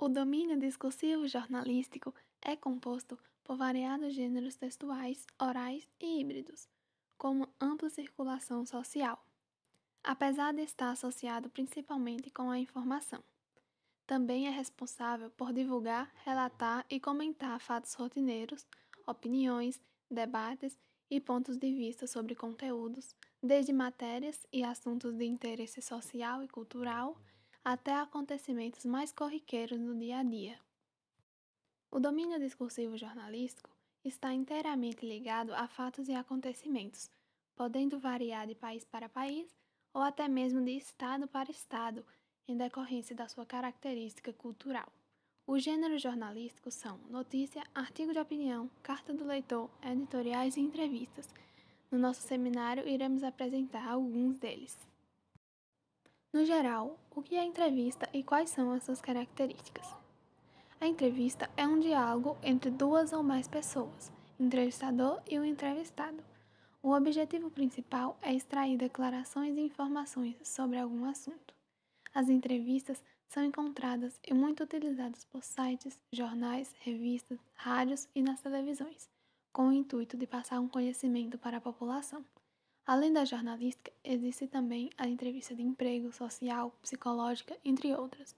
O domínio discursivo jornalístico é composto por variados gêneros textuais, orais e híbridos, como ampla circulação social, apesar de estar associado principalmente com a informação. Também é responsável por divulgar, relatar e comentar fatos rotineiros, opiniões, debates e pontos de vista sobre conteúdos, desde matérias e assuntos de interesse social e cultural até acontecimentos mais corriqueiros no dia a dia. O domínio discursivo jornalístico está inteiramente ligado a fatos e acontecimentos, podendo variar de país para país ou até mesmo de estado para estado, em decorrência da sua característica cultural. Os gêneros jornalísticos são notícia, artigo de opinião, carta do leitor, editoriais e entrevistas. No nosso seminário, iremos apresentar alguns deles. No geral, o que é entrevista e quais são as suas características? A entrevista é um diálogo entre duas ou mais pessoas, entrevistador e o entrevistado. O objetivo principal é extrair declarações e informações sobre algum assunto. As entrevistas são encontradas e muito utilizadas por sites, jornais, revistas, rádios e nas televisões, com o intuito de passar um conhecimento para a população. Além da jornalística, existe também a entrevista de emprego, social, psicológica, entre outras.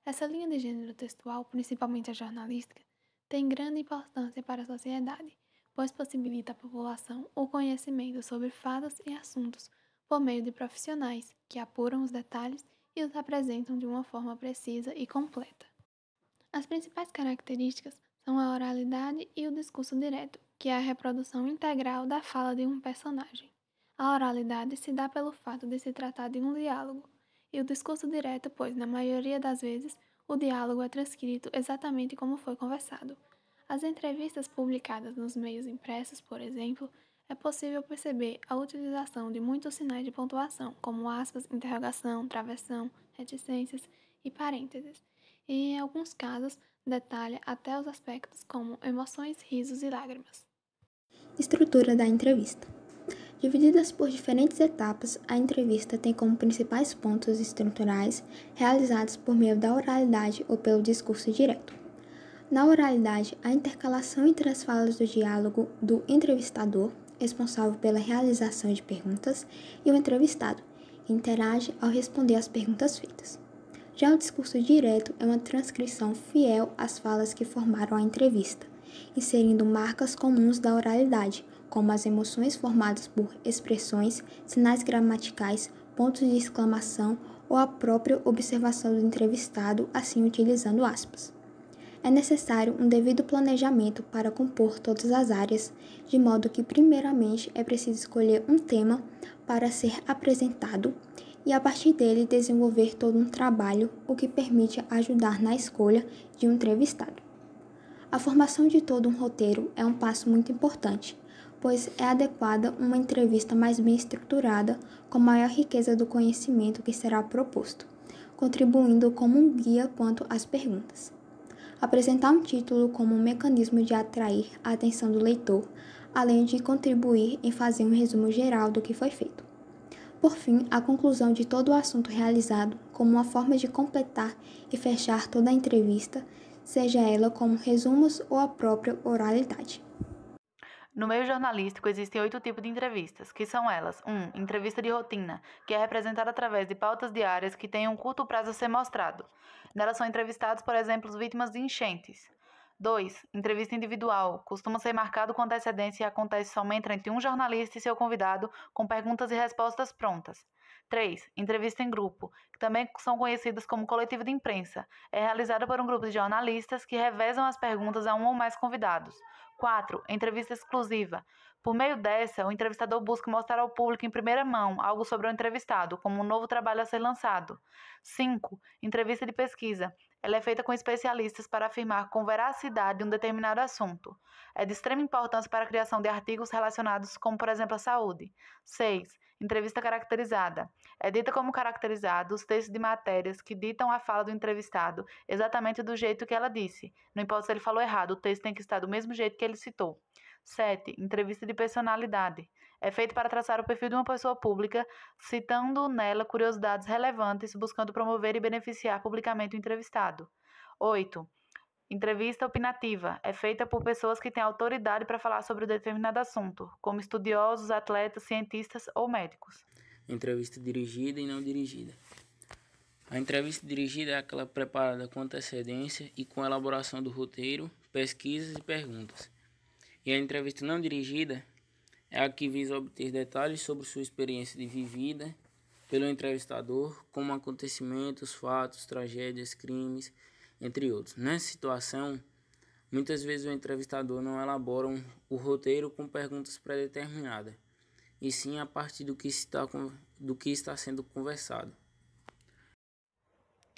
Essa linha de gênero textual, principalmente a jornalística, tem grande importância para a sociedade, pois possibilita à população o conhecimento sobre fatos e assuntos por meio de profissionais que apuram os detalhes e os apresentam de uma forma precisa e completa. As principais características são a oralidade e o discurso direto, que é a reprodução integral da fala de um personagem. A oralidade se dá pelo fato de se tratar de um diálogo, e o discurso direto, pois, na maioria das vezes, o diálogo é transcrito exatamente como foi conversado. As entrevistas publicadas nos meios impressos, por exemplo, é possível perceber a utilização de muitos sinais de pontuação, como aspas, interrogação, travessão, reticências e parênteses, e em alguns casos detalha até os aspectos como emoções, risos e lágrimas. Estrutura da entrevista. Divididas por diferentes etapas, a entrevista tem como principais pontos estruturais realizados por meio da oralidade ou pelo discurso direto. Na oralidade, a intercalação entre as falas do diálogo do entrevistador, responsável pela realização de perguntas, e o entrevistado, que interage ao responder às perguntas feitas. Já o discurso direto é uma transcrição fiel às falas que formaram a entrevista, inserindo marcas comuns da oralidade, como as emoções formadas por expressões, sinais gramaticais, pontos de exclamação ou a própria observação do entrevistado, assim utilizando aspas. É necessário um devido planejamento para compor todas as áreas, de modo que, primeiramente, é preciso escolher um tema para ser apresentado e, a partir dele, desenvolver todo um trabalho, o que permite ajudar na escolha de um entrevistado. A formação de todo um roteiro é um passo muito importante, pois é adequada uma entrevista mais bem estruturada, com maior riqueza do conhecimento que será proposto, contribuindo como um guia quanto às perguntas. Apresentar um título como um mecanismo de atrair a atenção do leitor, além de contribuir em fazer um resumo geral do que foi feito. Por fim, a conclusão de todo o assunto realizado como uma forma de completar e fechar toda a entrevista, seja ela como resumos ou a própria oralidade. No meio jornalístico, existem 8 tipos de entrevistas, que são elas: 1. Entrevista de rotina, que é representada através de pautas diárias que têm um curto prazo a ser mostrado. Nelas são entrevistados, por exemplo, vítimas de enchentes. 2. Entrevista individual, costuma ser marcado com antecedência e acontece somente entre um jornalista e seu convidado, com perguntas e respostas prontas. 3. Entrevista em grupo, que também são conhecidas como coletivo de imprensa. É realizada por um grupo de jornalistas que revezam as perguntas a um ou mais convidados. 4. Entrevista exclusiva. Por meio dessa, o entrevistador busca mostrar ao público em primeira mão algo sobre o entrevistado, como um novo trabalho a ser lançado. 5. Entrevista de pesquisa. Ela é feita com especialistas para afirmar com veracidade um determinado assunto. É de extrema importância para a criação de artigos relacionados, como por exemplo a saúde. 6. Entrevista caracterizada. É dita como caracterizado os textos de matérias que ditam a fala do entrevistado exatamente do jeito que ela disse. Não importa se ele falou errado, o texto tem que estar do mesmo jeito que ele citou. 7. Entrevista de personalidade. É feito para traçar o perfil de uma pessoa pública, citando nela curiosidades relevantes, buscando promover e beneficiar publicamente o entrevistado. 8. Entrevista opinativa. É feita por pessoas que têm autoridade para falar sobre determinado assunto, como estudiosos, atletas, cientistas ou médicos. Entrevista dirigida e não dirigida. A entrevista dirigida é aquela preparada com antecedência e com elaboração do roteiro, pesquisas e perguntas. E a entrevista não dirigida é a que visa obter detalhes sobre sua experiência de vivida pelo entrevistador, como acontecimentos, fatos, tragédias, crimes, entre outros. Nessa situação, muitas vezes o entrevistador não elabora o roteiro com perguntas pré-determinadas, e sim a partir do que está sendo conversado.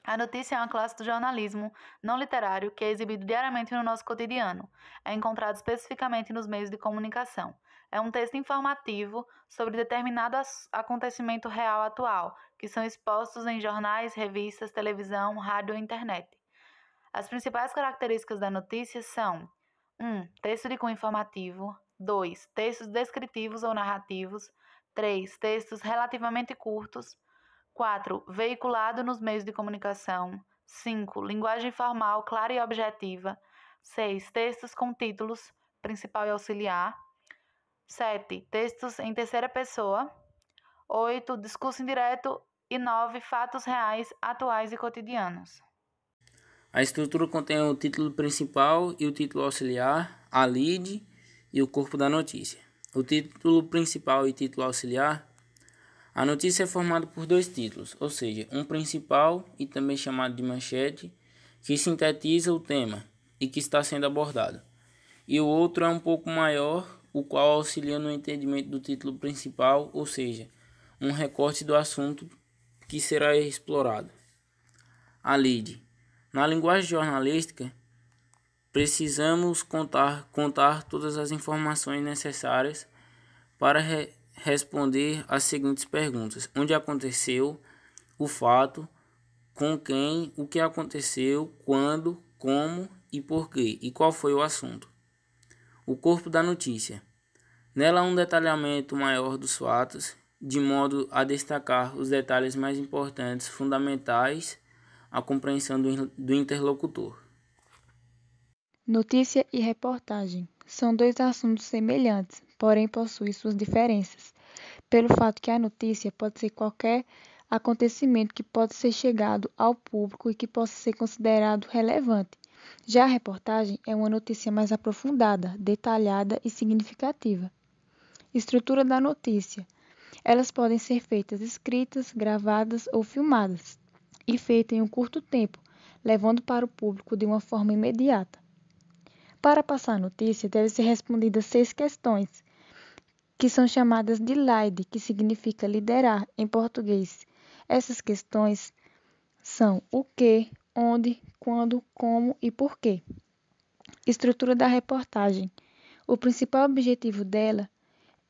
A notícia é uma classe do jornalismo não literário que é exibido diariamente no nosso cotidiano. É encontrado especificamente nos meios de comunicação. É um texto informativo sobre determinado acontecimento real atual, que são expostos em jornais, revistas, televisão, rádio ou internet. As principais características da notícia são: 1. Texto de cunho informativo. 2. Textos descritivos ou narrativos. 3. Textos relativamente curtos. 4. Veiculado nos meios de comunicação. 5. Linguagem formal, clara e objetiva. 6. Textos com títulos, principal e auxiliar. 7. Textos em terceira pessoa. 8. Discurso indireto. E 9. Fatos reais, atuais e cotidianos. A estrutura contém o título principal e o título auxiliar, a lead e o corpo da notícia. O título principal e título auxiliar. A notícia é formada por dois títulos, ou seja, um principal e também chamado de manchete, que sintetiza o tema e que está sendo abordado. E o outro é um pouco maior, o qual auxilia no entendimento do título principal, ou seja, um recorte do assunto que será explorado. A lead. Na linguagem jornalística, precisamos contar todas as informações necessárias para responder às seguintes perguntas: onde aconteceu o fato, com quem, o que aconteceu, quando, como e por quê, e qual foi o assunto. O corpo da notícia. Nela há um detalhamento maior dos fatos, de modo a destacar os detalhes mais importantes, fundamentais à compreensão do interlocutor. Notícia e reportagem são dois assuntos semelhantes, porém possuem suas diferenças, pelo fato que a notícia pode ser qualquer acontecimento que pode ser chegado ao público e que possa ser considerado relevante. Já a reportagem é uma notícia mais aprofundada, detalhada e significativa. Estrutura da notícia. Elas podem ser feitas escritas, gravadas ou filmadas, e feitas em um curto tempo, levando para o público de uma forma imediata. Para passar a notícia, devem ser respondidas 6 questões, que são chamadas de lead, que significa liderar em português. Essas questões são o que, onde, quando, como e por quê. Estrutura da reportagem. O principal objetivo dela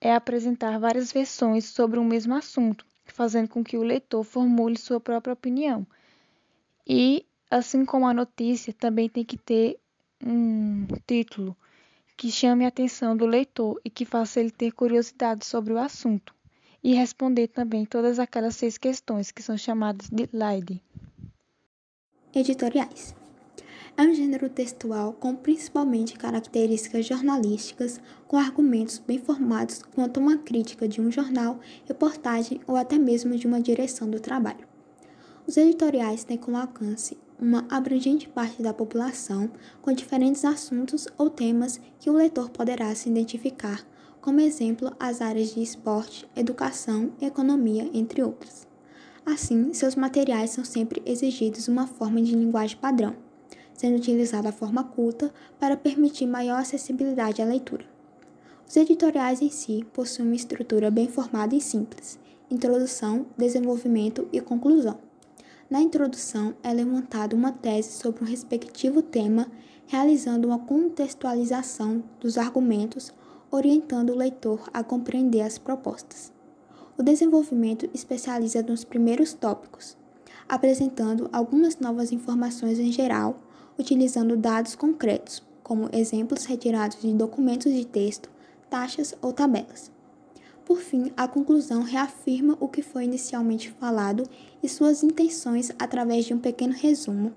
é apresentar várias versões sobre um mesmo assunto, fazendo com que o leitor formule sua própria opinião. E, assim como a notícia, também tem que ter um título que chame a atenção do leitor e que faça ele ter curiosidade sobre o assunto, e responder também todas aquelas 6 questões que são chamadas de lead. Editoriais. É um gênero textual com principalmente características jornalísticas, com argumentos bem formados quanto a uma crítica de um jornal, reportagem ou até mesmo de uma direção do trabalho. Os editoriais têm como alcance uma abrangente parte da população, com diferentes assuntos ou temas que o leitor poderá se identificar, como exemplo as áreas de esporte, educação, economia, entre outras. Assim, seus materiais são sempre exigidos uma forma de linguagem padrão, sendo utilizada a forma culta para permitir maior acessibilidade à leitura. Os editoriais em si possuem uma estrutura bem formada e simples: introdução, desenvolvimento e conclusão. Na introdução, é levantada uma tese sobre um respectivo tema, realizando uma contextualização dos argumentos, orientando o leitor a compreender as propostas. O desenvolvimento especializa nos primeiros tópicos, apresentando algumas novas informações em geral, utilizando dados concretos, como exemplos retirados de documentos de texto, taxas ou tabelas. Por fim, a conclusão reafirma o que foi inicialmente falado e suas intenções através de um pequeno resumo,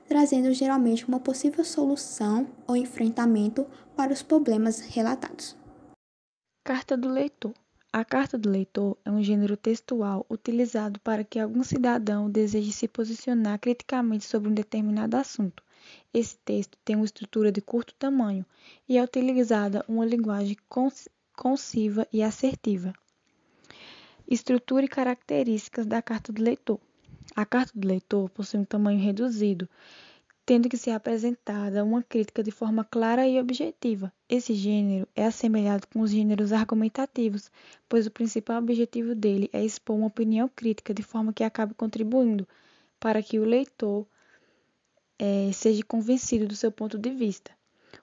trazendo geralmente uma possível solução ou enfrentamento para os problemas relatados. Carta do leitor. A carta do leitor é um gênero textual utilizado para que algum cidadão deseje se posicionar criticamente sobre um determinado assunto. Esse texto tem uma estrutura de curto tamanho e é utilizada uma linguagem concisa e assertiva. Estrutura e características da carta do leitor. A carta do leitor possui um tamanho reduzido, tendo que ser apresentada uma crítica de forma clara e objetiva. Esse gênero é assemelhado com os gêneros argumentativos, pois o principal objetivo dele é expor uma opinião crítica de forma que acabe contribuindo para que o leitor seja convencido do seu ponto de vista.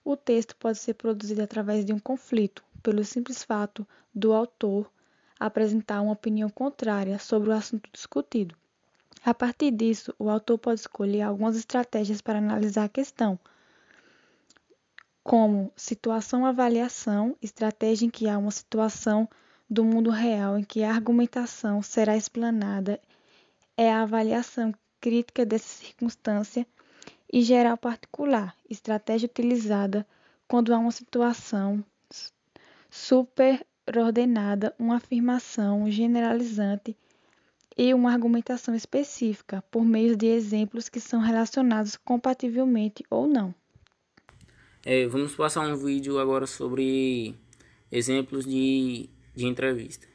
O texto pode ser produzido através de um conflito, pelo simples fato do autor apresentar uma opinião contrária sobre o assunto discutido. A partir disso, o autor pode escolher algumas estratégias para analisar a questão, como situação-avaliação, estratégia em que há uma situação do mundo real em que a argumentação será explanada, é a avaliação crítica dessa circunstância, e geral-particular, estratégia utilizada quando há uma situação superordenada, uma afirmação generalizante e uma argumentação específica, por meio de exemplos que são relacionados compativelmente ou não. Vamos passar um vídeo agora sobre exemplos de entrevista.